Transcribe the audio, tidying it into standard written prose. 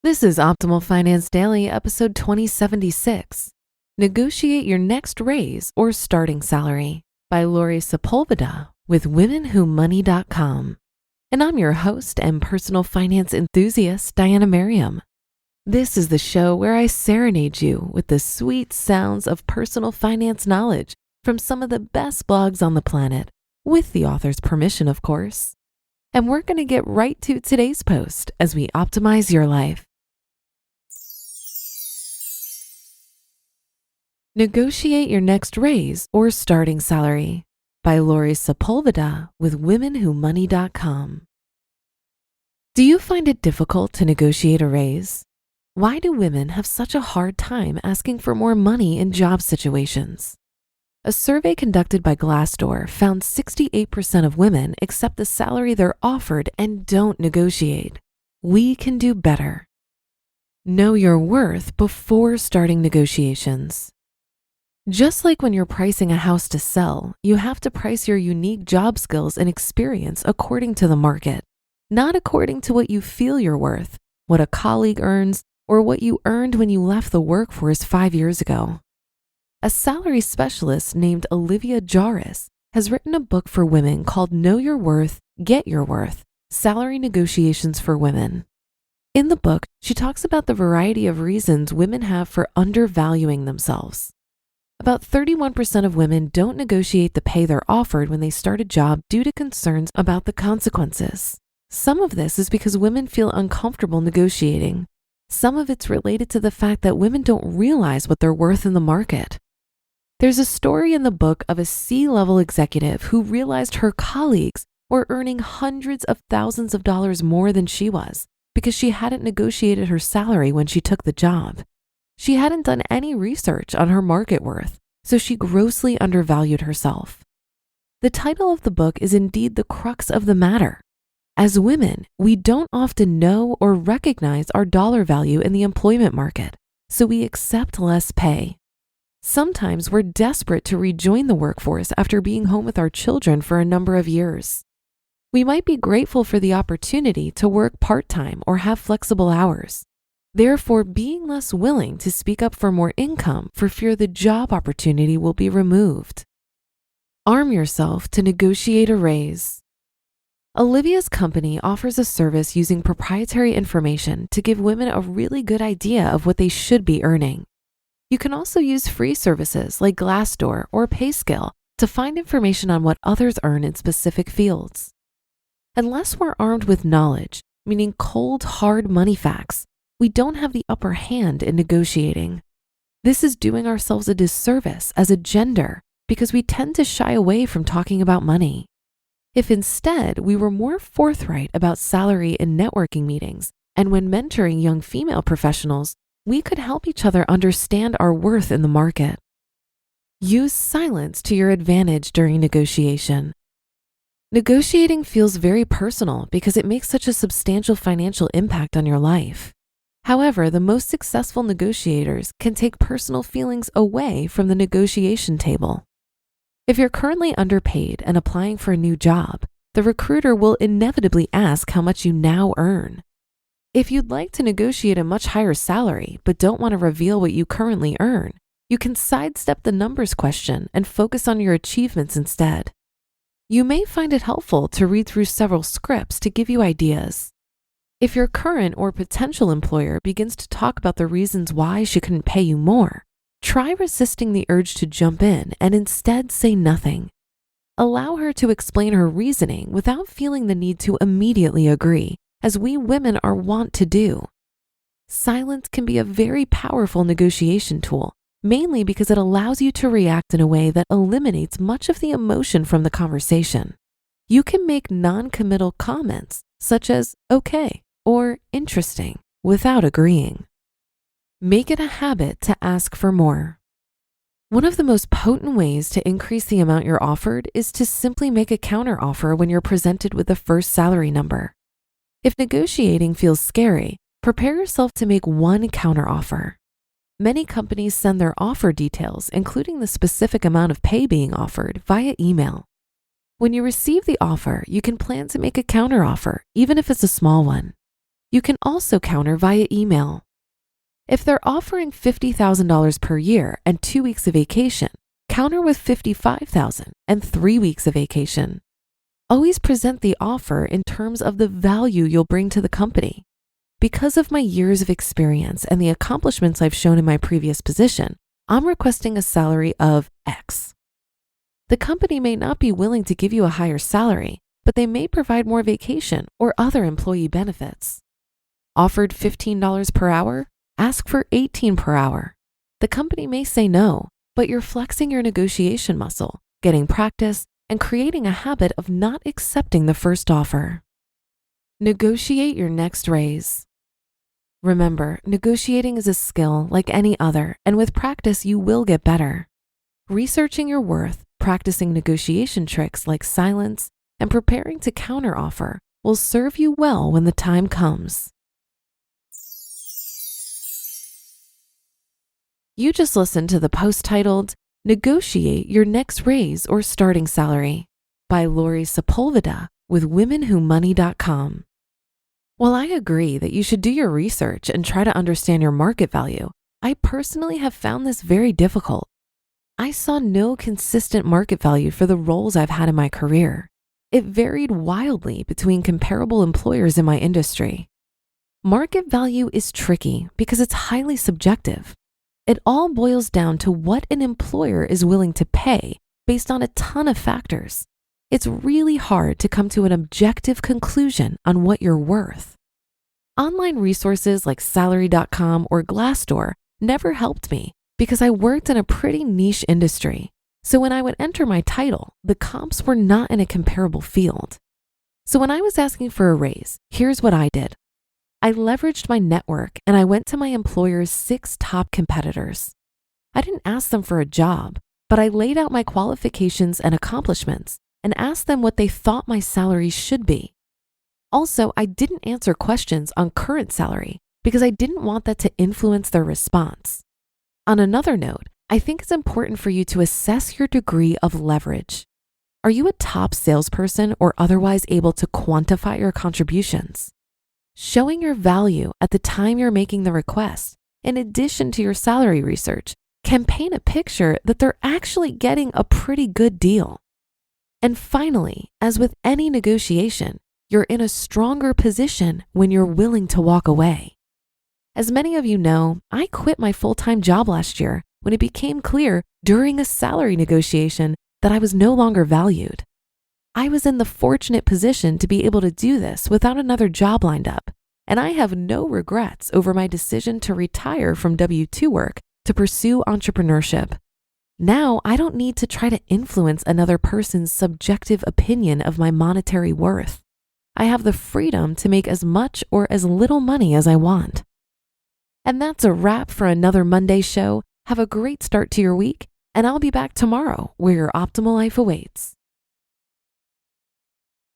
This is Optimal Finance Daily, episode 2076. Negotiate Your Next Raise or Starting Salary by Laurie Sepulveda with WomenWhoMoney.com. And I'm your host and personal finance enthusiast, Diana Merriam. This is the show where I serenade you with the sweet sounds of personal finance knowledge from some of the best blogs on the planet, with the author's permission, of course. And we're going to get right to today's post as we optimize your life. Negotiate Your Next Raise or Starting Salary by Laurie Sepulveda with WomenWhoMoney.com. Do you find it difficult to negotiate a raise? Why do women have such a hard time asking for more money in job situations? A survey conducted by Glassdoor found 68% of women accept the salary they're offered and don't negotiate. We can do better. Know your worth before starting negotiations. Just like when you're pricing a house to sell, you have to price your unique job skills and experience according to the market, not according to what you feel you're worth, what a colleague earns, or what you earned when you left the workforce 5 years ago. A salary specialist named Olivia Jarvis has written a book for women called Know Your Worth, Get Your Worth: Salary Negotiations for Women. In the book, she talks about the variety of reasons women have for undervaluing themselves. About 31% of women don't negotiate the pay they're offered when they start a job due to concerns about the consequences. Some of this is because women feel uncomfortable negotiating. Some of it's related to the fact that women don't realize what they're worth in the market. There's a story in the book of a C-level executive who realized her colleagues were earning hundreds of thousands of dollars more than she was because she hadn't negotiated her salary when she took the job. She hadn't done any research on her market worth, so she grossly undervalued herself. The title of the book is indeed the crux of the matter. As women, we don't often know or recognize our dollar value in the employment market, so we accept less pay. Sometimes we're desperate to rejoin the workforce after being home with our children for a number of years. We might be grateful for the opportunity to work part-time or have flexible hours, therefore being less willing to speak up for more income for fear the job opportunity will be removed. Arm yourself to negotiate a raise. Olivia's company offers a service using proprietary information to give women a really good idea of what they should be earning. You can also use free services like Glassdoor or PayScale to find information on what others earn in specific fields. Unless we're armed with knowledge, meaning cold, hard money facts, we don't have the upper hand in negotiating. This is doing ourselves a disservice as a gender because we tend to shy away from talking about money. If instead we were more forthright about salary in networking meetings and when mentoring young female professionals, we could help each other understand our worth in the market. Use silence to your advantage during negotiation. Negotiating feels very personal because it makes such a substantial financial impact on your life. However, the most successful negotiators can take personal feelings away from the negotiation table. If you're currently underpaid and applying for a new job, the recruiter will inevitably ask how much you now earn. If you'd like to negotiate a much higher salary but don't want to reveal what you currently earn, you can sidestep the numbers question and focus on your achievements instead. You may find it helpful to read through several scripts to give you ideas. If your current or potential employer begins to talk about the reasons why she couldn't pay you more, try resisting the urge to jump in and instead say nothing. Allow her to explain her reasoning without feeling the need to immediately agree, as we women are wont to do. Silence can be a very powerful negotiation tool, mainly because it allows you to react in a way that eliminates much of the emotion from the conversation. You can make non-committal comments such as okay or interesting without agreeing. Make it a habit to ask for more. One of the most potent ways to increase the amount you're offered is to simply make a counteroffer when you're presented with the first salary number. If negotiating feels scary, prepare yourself to make one counteroffer. Many companies send their offer details, including the specific amount of pay being offered, via email. When you receive the offer, you can plan to make a counteroffer, even if it's a small one. You can also counter via email. If they're offering $50,000 per year and 2 weeks of vacation, counter with $55,000 and 3 weeks of vacation. Always present the offer in terms of the value you'll bring to the company. Because of my years of experience and the accomplishments I've shown in my previous position, I'm requesting a salary of X. The company may not be willing to give you a higher salary, but they may provide more vacation or other employee benefits. Offered $15 per hour? Ask for $18 per hour. The company may say no, but you're flexing your negotiation muscle, getting practice, and creating a habit of not accepting the first offer. Negotiate your next raise. Remember, negotiating is a skill like any other, and with practice, you will get better. Researching your worth, practicing negotiation tricks like silence, and preparing to counteroffer will serve you well when the time comes. You just listened to the post titled, Negotiate Your Next Raise or Starting Salary by Laurie Sepulveda with WomenWhoMoney.com. While I agree that you should do your research and try to understand your market value, I personally have found this very difficult. I saw no consistent market value for the roles I've had in my career. It varied wildly between comparable employers in my industry. Market value is tricky because it's highly subjective. It all boils down to what an employer is willing to pay based on a ton of factors. It's really hard to come to an objective conclusion on what you're worth. Online resources like salary.com or Glassdoor never helped me because I worked in a pretty niche industry. So when I would enter my title, the comps were not in a comparable field. So when I was asking for a raise, here's what I did. I leveraged my network and I went to my employer's 6 top competitors. I didn't ask them for a job, but I laid out my qualifications and accomplishments and asked them what they thought my salary should be. Also, I didn't answer questions on current salary because I didn't want that to influence their response. On another note, I think it's important for you to assess your degree of leverage. Are you a top salesperson or otherwise able to quantify your contributions? Showing your value at the time you're making the request, in addition to your salary research, can paint a picture that they're actually getting a pretty good deal. And finally, as with any negotiation, you're in a stronger position when you're willing to walk away. As many of you know, I quit my full-time job last year when it became clear during a salary negotiation that I was no longer valued. I was in the fortunate position to be able to do this without another job lined up, and I have no regrets over my decision to retire from W-2 work to pursue entrepreneurship. Now, I don't need to try to influence another person's subjective opinion of my monetary worth. I have the freedom to make as much or as little money as I want. And that's a wrap for another Monday show. Have a great start to your week, and I'll be back tomorrow where your optimal life awaits.